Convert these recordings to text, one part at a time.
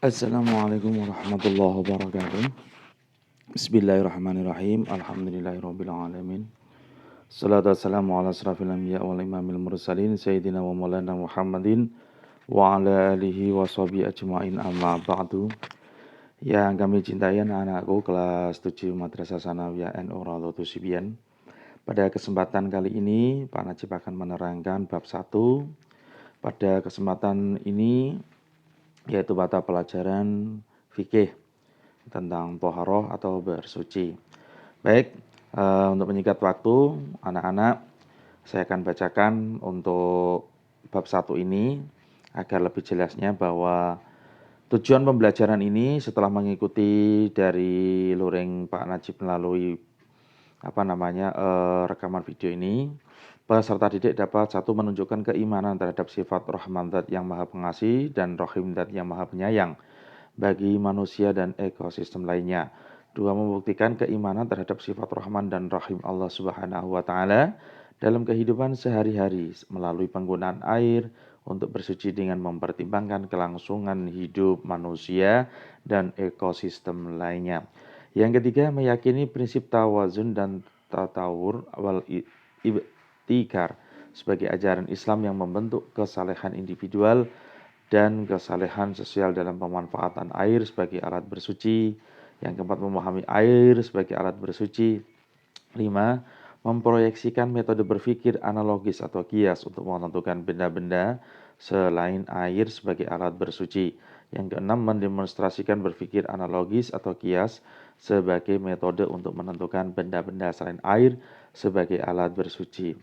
Assalamualaikum warahmatullahi wabarakatuh. Bismillahirrahmanirrahim. Alhamdulillahirabbil alamin. Salatu wassalamu ala asrafil anbiya wal imamil mursalin sayyidina wa maulana Muhammadin wa ala alihi wa sahbihi ajmain amma ba'du. Yang kami cintai anak-anakku kelas 7 Madrasah Sanawiyah NU Radhatus Sibyan. Pada kesempatan kali ini Pak Najib akan menerangkan bab 1. Pada kesempatan ini yaitu mata pelajaran fikih tentang toharoh atau bersuci. Baik, untuk menyingkat waktu, anak-anak, saya akan bacakan untuk bab 1 ini agar lebih jelasnya bahwa tujuan pembelajaran ini setelah mengikuti dari luring Pak Najib melalui rekaman video ini, peserta didik dapat satu menunjukkan keimanan terhadap sifat Rahman Zat yang Maha Pengasih dan Rahim Zat yang Maha Penyayang bagi manusia dan ekosistem lainnya. 2. Membuktikan keimanan terhadap sifat Rahman dan Rahim Allah Subhanahu wa taala dalam kehidupan sehari-hari melalui penggunaan air untuk bersuci dengan mempertimbangkan kelangsungan hidup manusia dan ekosistem lainnya. Yang ketiga, meyakini prinsip tawazun dan tatawur wal ibtikar sebagai ajaran Islam yang membentuk kesalehan individual dan kesalehan sosial dalam pemanfaatan air sebagai alat bersuci. Yang keempat, memahami air sebagai alat bersuci. 5. Memproyeksikan metode berpikir analogis atau kias untuk menentukan benda-benda selain air sebagai alat bersuci. Yang keenam, mendemonstrasikan berpikir analogis atau kias sebagai metode untuk menentukan benda-benda selain air sebagai alat bersuci.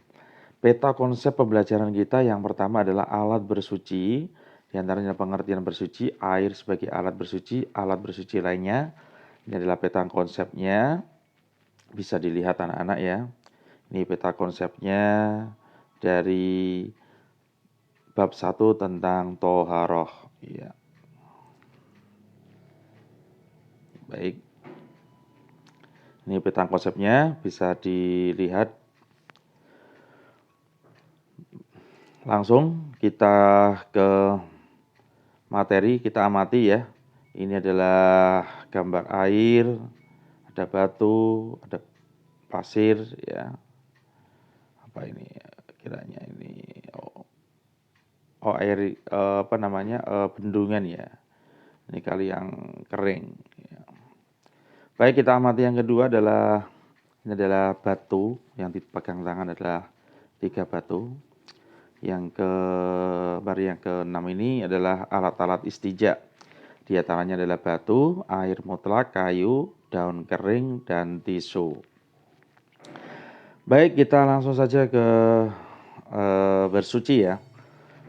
Peta konsep pembelajaran kita yang pertama adalah alat bersuci. Di antaranya pengertian bersuci, air sebagai alat bersuci lainnya. Ini adalah peta konsepnya. Bisa dilihat anak-anak ya. Ini peta konsepnya dari bab 1 tentang toharoh. Ya. Baik. Ini peta konsepnya bisa dilihat. Langsung kita ke materi, kita amati ya. Ini adalah gambar air, ada batu, ada pasir ya. Apa ini kiranya ini? Air bendungan ya. Ini kali yang kering ya. Baik, kita amati yang kedua adalah ini adalah batu yang dipegang tangan adalah 3 batu. Yang ke-6 ini adalah alat-alat istija. Di antaranya adalah batu, air mutlak, kayu, daun kering, dan tisu. Baik, kita langsung saja ke bersuci ya.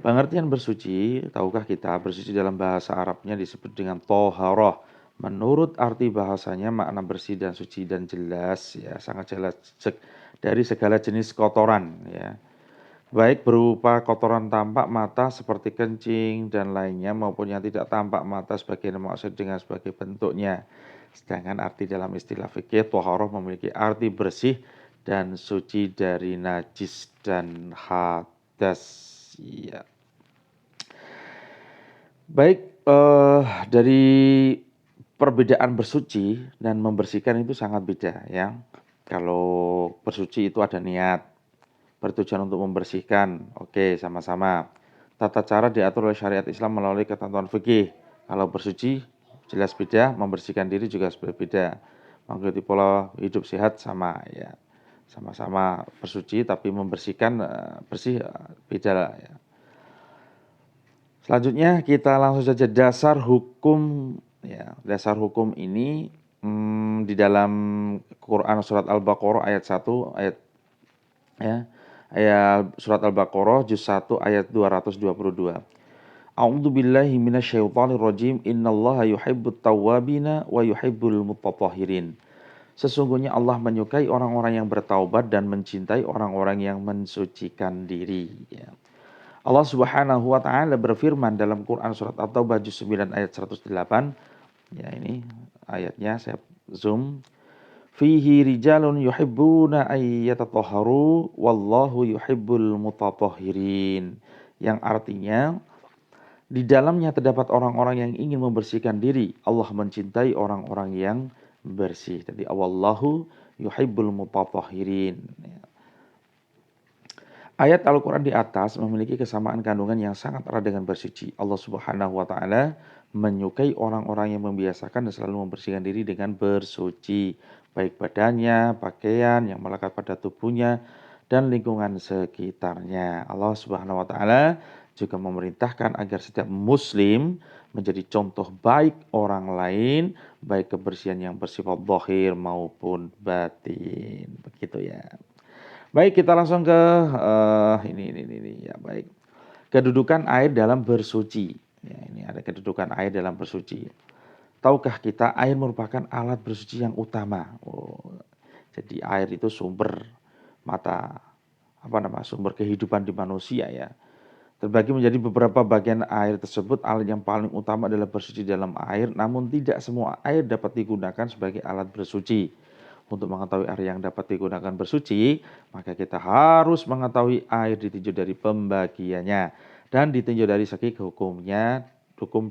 Pengertian bersuci, tahukah kita bersuci dalam bahasa Arabnya disebut dengan toharoh. Menurut arti bahasanya makna bersih dan suci dan jelas ya, sangat jelas dari segala jenis kotoran ya. Baik berupa kotoran tampak mata seperti kencing dan lainnya maupun yang tidak tampak mata sebagian maksud dengan sebagai bentuknya. Sedangkan arti dalam istilah fikih toharoh memiliki arti bersih dan suci dari najis dan hadas. Ya. Baik, dari perbedaan bersuci dan membersihkan itu sangat beda ya. Kalau bersuci itu ada niat, bertujuan untuk membersihkan, oke sama-sama. Tata cara diatur oleh syariat Islam melalui ketentuan fikih. Kalau bersuci jelas beda, membersihkan diri juga berbeda. Mengikuti pola hidup sehat sama ya. Sama-sama bersuci tapi membersihkan bersih beda lah ya. Selanjutnya kita langsung saja dasar hukum ya. Dasar hukum ini di dalam Quran surat Al-Baqarah ayat 1 ayat ya. Ayat surat Al-Baqarah juz 1 ayat 222. A'udzu billahi minasyaitonir rajim. Innallaha yuhibbut tawwabina wa yuhibbul mutatahhirin. Sesungguhnya Allah menyukai orang-orang yang bertaubat dan mencintai orang-orang yang mensucikan diri. Ya. Allah Subhanahu wa taala berfirman dalam Quran surat At-Taubah juz 9 ayat 108. Ya ini ayatnya saya zoom. Fihi rijalun yuhibbuna ayyatatahharu wallahu yuhibbul mutatahhirin. Yang artinya Di dalamnya terdapat orang-orang yang ingin membersihkan diri. Allah mencintai orang-orang yang bersih. Jadi wallahu yuhibbul mutatahhirin. Ayat Al-Quran di atas memiliki kesamaan kandungan yang sangat erat dengan bersuci. Allah Subhanahu wa Ta'ala menyukai orang-orang yang membiasakan dan selalu membersihkan diri dengan bersuci, baik badannya, pakaian yang melekat pada tubuhnya, dan lingkungan sekitarnya. Allah Subhanahu wa Ta'ala juga memerintahkan agar setiap Muslim menjadi contoh baik orang lain, baik kebersihan yang bersifat zahir maupun batin. Begitu ya. Baik, kita langsung ke ini ya, baik. Kedudukan air dalam bersuci. Ya, ini ada kedudukan air dalam bersuci. Tahukah kita air merupakan alat bersuci yang utama? Oh, jadi air itu sumber sumber kehidupan di manusia ya. Terbagi menjadi beberapa bagian air tersebut. Alat yang paling utama adalah bersuci dalam air, namun tidak semua air dapat digunakan sebagai alat bersuci. Untuk mengetahui air yang dapat digunakan bersuci, maka kita harus mengetahui air ditinjau dari pembagiannya dan ditinjau dari segi hukum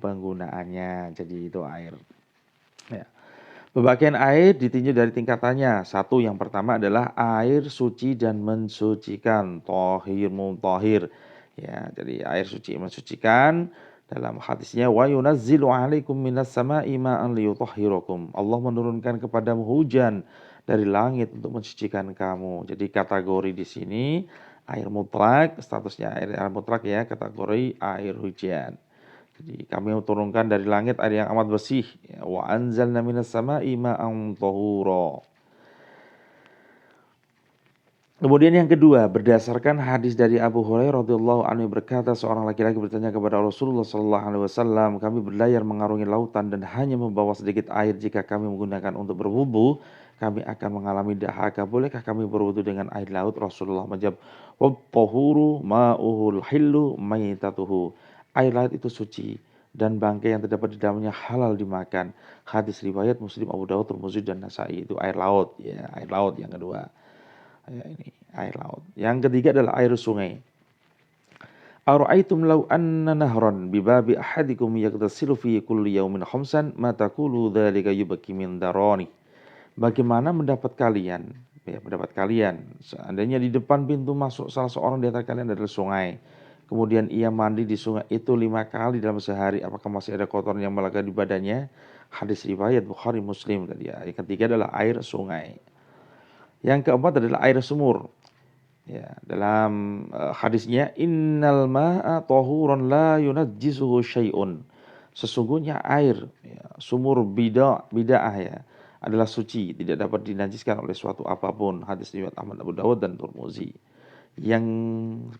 penggunaannya. Jadi itu air. Ya. Pembagian air ditinjau dari tingkatannya. Satu, yang pertama adalah air suci dan mensucikan, tohir mutahhir. Ya, jadi air suci mensucikan. Dalam hadisnya, wa yunazzilu 'alaikum minas sama'i ma'an liyutahhirakum. Allah menurunkan kepadamu hujan dari langit untuk mensucikan kamu. Jadi kategori di sini air mutlak, statusnya air mutlak ya, kategori air hujan. Jadi kami turunkan dari langit air yang amat bersih. Wa anzalna minas sama'i ma'an tahura. Kemudian yang kedua, berdasarkan hadis dari Abu Hurairah radhiyallahu anhu berkata, seorang laki-laki bertanya kepada Rasulullah sallallahu alaihi wasallam, kami berlayar mengarungi lautan dan hanya membawa sedikit air. Jika kami menggunakan untuk berwudu, kami akan mengalami dahaga. Bolehkah kami berwudu dengan air laut? Rasulullah menjawab, "Wat-tahuru ma'uhul hillu maitatuhu." Air laut itu suci dan bangkai yang terdapat di dalamnya halal dimakan. Hadis riwayat Muslim, Abu Dawud, Tirmidzi dan Nasa'i. Itu air laut ya, air laut yang kedua. Ya, ini air laut. Yang ketiga adalah air sungai. Ara'aitum law anna nahran bi babi ahadikum yaghtasilu fi kulli yawmin khamsan ma taqulu dzalika yubki min darani. Bagaimana pendapat kalian? Ya, pendapat kalian. Seandainya di depan pintu masuk salah seorang di antara kalian adalah sungai. Kemudian ia mandi di sungai itu 5 kali dalam sehari. Apakah masih ada kotoran yang melekat di badannya? Hadis riwayat Bukhari Muslim tadi ya. Yang ketiga adalah air sungai. Yang keempat adalah air sumur. Ya, dalam hadisnya innal ma'a tahurun la yunajjisuhu syai'un. Sesungguhnya air ya, sumur bid'ah ya adalah suci, tidak dapat dinajiskan oleh suatu apapun. Hadis riwayat Ahmad, Abu Dawud dan Tirmidzi. Yang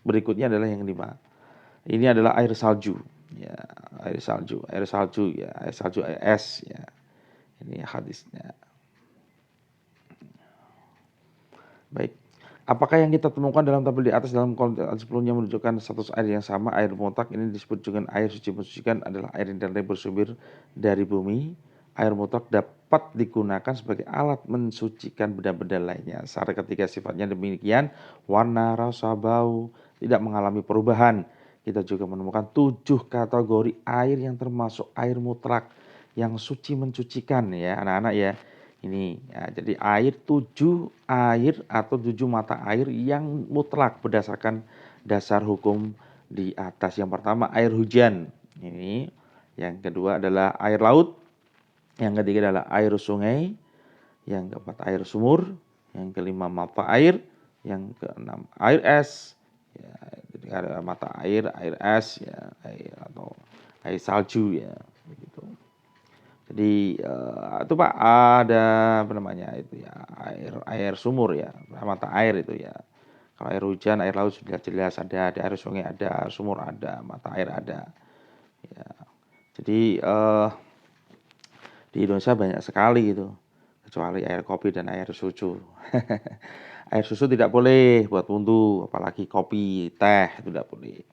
berikutnya adalah yang 5. Ini adalah air salju. Ya, air salju ya, air salju, air es ya. Ini hadisnya. Baik. Apakah yang kita temukan dalam tabel di atas dalam konteks sebelumnya menunjukkan status air yang sama? Air mutlak ini disebut dengan air suci mensucikan, adalah air yang bersumber dari bumi. Air mutlak dapat digunakan sebagai alat mensucikan benda-benda lainnya. Secara ketika sifatnya demikian, warna, rasa, bau tidak mengalami perubahan. Kita juga menemukan 7 kategori air yang termasuk air mutlak yang suci mensucikan ya anak-anak ya. Ini ya, jadi air 7 air atau 7 mata air yang mutlak berdasarkan dasar hukum di atas. Yang pertama air hujan. Ini. Yang kedua adalah air laut. Yang ketiga adalah air sungai. Yang keempat air sumur. Yang kelima mata air. Yang keenam air es. Ya, jadi ada mata air es ya, air atau air salju ya, begitu. Jadi itu Pak ada apa namanya itu ya air sumur ya, mata air itu ya. Kalau air hujan, air laut sudah jelas ada air sungai ada, air sumur ada, mata air ada. Ya. Jadi di Indonesia banyak sekali itu, kecuali air kopi dan air susu. Air susu tidak boleh buat wudhu, apalagi kopi, teh itu tidak boleh.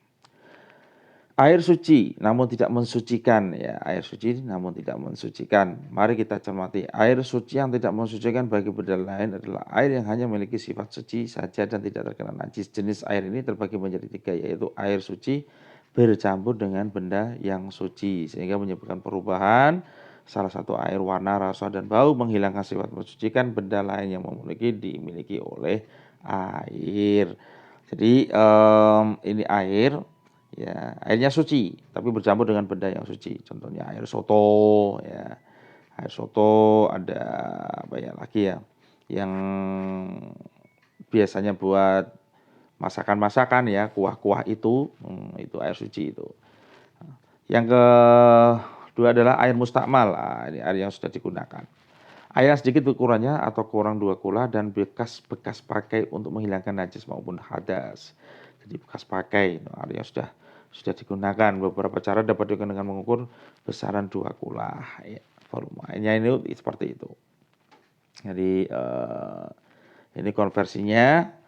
Air suci namun tidak mensucikan ya, air suci namun tidak mensucikan. Mari kita cermati. Air suci yang tidak mensucikan bagi benda lain adalah air yang hanya memiliki sifat suci saja dan tidak terkena najis. Jenis air ini terbagi menjadi 3 yaitu air suci, bercampur dengan benda yang suci sehingga menyebabkan perubahan salah satu air, warna, rasa, dan bau, menghilangkan sifat mensucikan benda lain yang dimiliki oleh air. Jadi ini air, ya airnya suci tapi bercampur dengan benda yang suci. Contohnya air soto, ya air soto ada apa ya lagi ya yang biasanya buat masakan-masakan ya, kuah-kuah itu air suci itu. Yang kedua adalah air mustakmal. Ini air yang sudah digunakan. Air yang sedikit ukurannya atau kurang 2 kula dan bekas-bekas pakai untuk menghilangkan najis maupun hadas. Jadi bekas pakai, air yang sudah digunakan. Beberapa cara dapat digunakan dengan mengukur besaran 2 kula. Ya, volume airnya ini seperti itu. Jadi ini konversinya.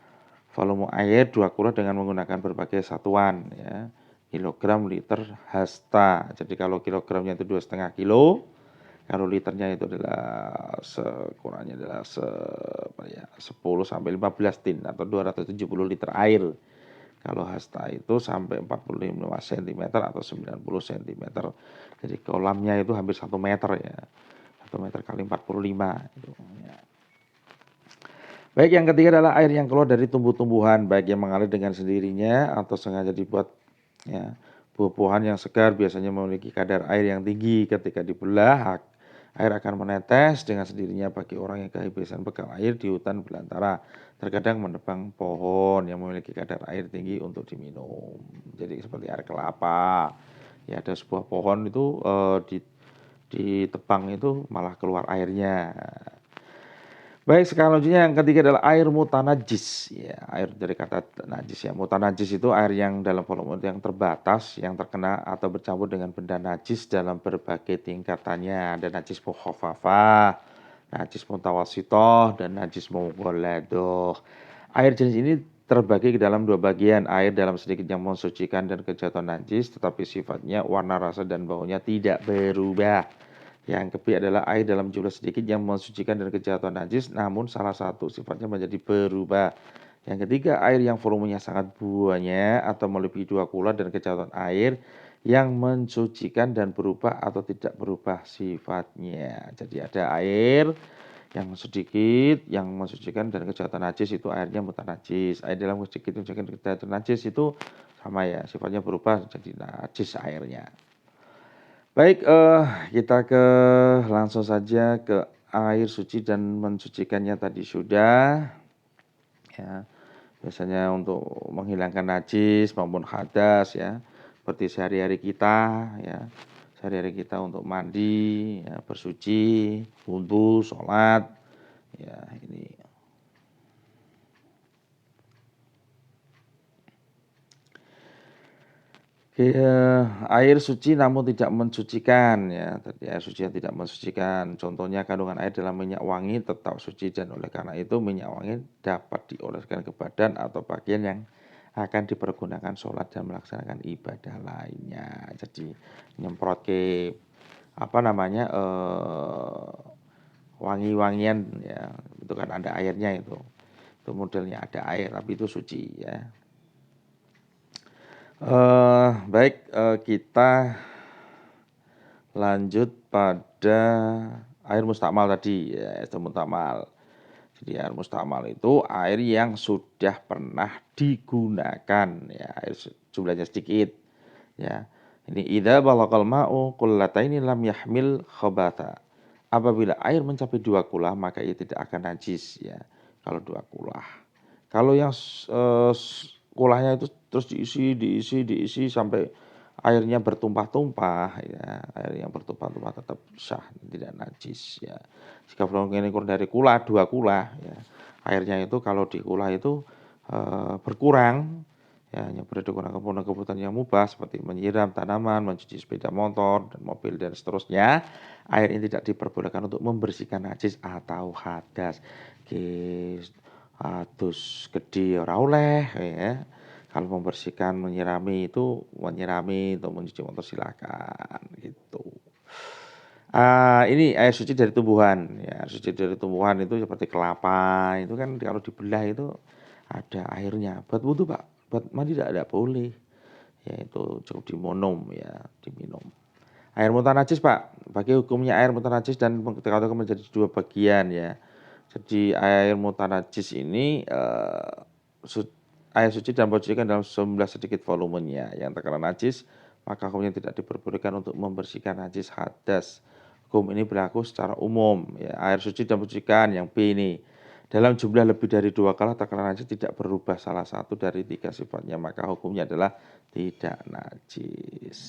Volume air 2 kula dengan menggunakan berbagai satuan ya. Kilogram, liter, hasta. Jadi kalau kilogramnya itu 2,5 kilo, kalau liternya itu adalah sekurangnya adalah 10 sampai 15 tin atau 270 liter air. Kalau hasta itu sampai 45 cm atau 90 cm. Jadi kolamnya itu hampir 1 meter ya. 1 meter kali 45 itu ya. Baik, yang ketiga adalah air yang keluar dari tumbuh-tumbuhan, baik yang mengalir dengan sendirinya atau sengaja dibuat ya. Buah-buahan yang segar biasanya memiliki kadar air yang tinggi. Ketika dibelah, air akan menetes dengan sendirinya bagi orang yang kehabisan bekal air di hutan belantara. Terkadang menebang pohon yang memiliki kadar air tinggi untuk diminum. Jadi seperti air kelapa. Ya, ada sebuah pohon itu ditebang itu malah keluar airnya. Baik, selanjutnya yang ketiga adalah air mutanajis. Ya, air dari kata najis ya. Mutanajis itu air yang dalam volume yang terbatas, yang terkena atau bercampur dengan benda najis dalam berbagai tingkatannya. Ada najis mukhafafah, najis mutawasitoh, dan najis mughaladoh. Air jenis ini terbagi ke dalam 2 bagian. Air dalam sedikit yang mensucikan dan kejatuhan najis, tetapi sifatnya, warna, rasa, dan baunya tidak berubah. Yang ketiga adalah air dalam jumlah sedikit yang mensucikan dan kejahatan najis, namun salah satu sifatnya menjadi berubah. Yang ketiga, air yang volumenya sangat banyak atau melebihi 2 kula dan kejahatan air yang mensucikan dan berubah atau tidak berubah sifatnya. Jadi ada air yang sedikit yang mensucikan dan kejahatan najis itu airnya mutanajis. Air dalam sedikit mensucikan dan kejahatan najis itu sama ya, sifatnya berubah jadi najis airnya. Baik, kita langsung saja ke air suci dan mensucikannya tadi sudah, ya. Biasanya untuk menghilangkan najis maupun hadas ya, seperti sehari-hari kita ya, sehari-hari kita untuk mandi, ya, bersuci, wudu, sholat, ya ini. Air suci namun tidak mensucikan ya, tadi air suci yang tidak mensucikan. Contohnya kandungan air dalam minyak wangi tetap suci dan oleh karena itu minyak wangi dapat dioleskan ke badan atau bagian yang akan dipergunakan sholat dan melaksanakan ibadah lainnya. Jadi nyemprot ke apa namanya wangi-wangian ya, itu kan ada airnya itu modelnya ada air tapi itu suci ya. Baik, kita lanjut pada air mustakmal tadi ya, air mustakmal. Jadi air mustakmal itu air yang sudah pernah digunakan ya, air jumlahnya sedikit ya. Ini idza balagal ma'u qullataini lam yahmil khabatha. Apabila air mencapai 2 kula maka ia tidak akan najis ya. Kalau 2 kula. Kalau yang kulahnya itu terus diisi sampai airnya bertumpah-tumpah ya, air yang bertumpah-tumpah tetap sah, tidak najis ya. Jika volume kurang dari kula, 2 kula ya, airnya itu kalau di kula itu berkurang ya, hanya boleh digunakan kebutuhan yang mubah seperti menyiram tanaman, mencuci sepeda motor dan mobil dan seterusnya. Air ini tidak diperbolehkan untuk membersihkan najis atau hadas. Adus gede ora oleh ya. Kalau membersihkan menyirami untuk mencuci motor silakan gitu. Ini air suci dari tumbuhan ya, air suci dari tumbuhan itu seperti kelapa itu kan kalau dibelah itu ada airnya. Buat wudu Pak, buat mandi tidak boleh. yaitu cukup diminum ya, diminum. Air mutan najis Pak, bagi hukumnya air mutan najis dan dikatakan menjadi dua bagian ya. Jadi air mutan najis ini air suci dan diperbolehkan dalam jumlah sedikit volumenya. Yang terkena najis maka hukumnya tidak diperbolehkan untuk membersihkan najis hadas. Hukum ini berlaku secara umum ya. Air suci dan diperbolehkan yang B ini dalam jumlah lebih dari 2 kali terkena najis tidak berubah salah satu dari 3 sifatnya, maka hukumnya adalah tidak najis.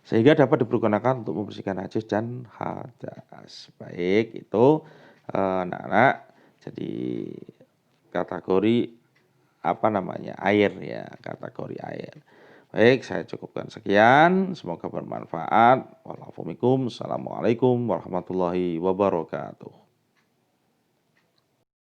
Sehingga dapat dipergunakan untuk membersihkan najis dan hadas. Baik, itu anak-anak jadi kategori air ya, kategori air. Baik, saya cukupkan sekian. Semoga bermanfaat. Wassalamualaikum warahmatullahi wabarakatuh.